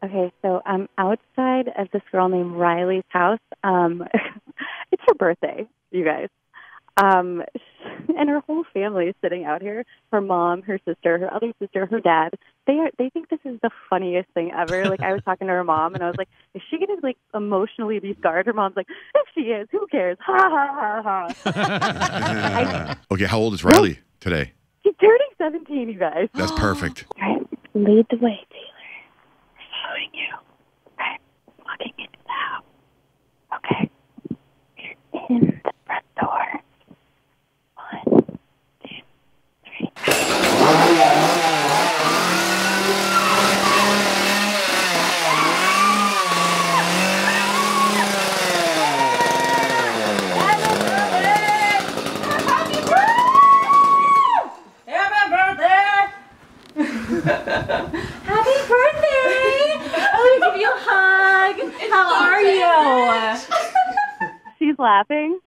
Okay, so I'm outside of this girl named Riley's house. It's her birthday, you guys. Um, and her whole family is sitting out here. Her mom, her sister, her other sister, her dad. They think this is the funniest thing ever. Like, I was talking to her mom, and I was like, "Is she gonna like emotionally be scarred?" Her mom's like, "If she is, who cares?" Ha ha ha ha. Okay, how old is Riley today? She's turning 17, you guys. That's perfect. All right, lead the way, Taylor. We're following you. All right, walking into the house. Okay, you're in the front door. 1, 2, 3. Happy birthday! I want to give you a hug. How are you? She's laughing.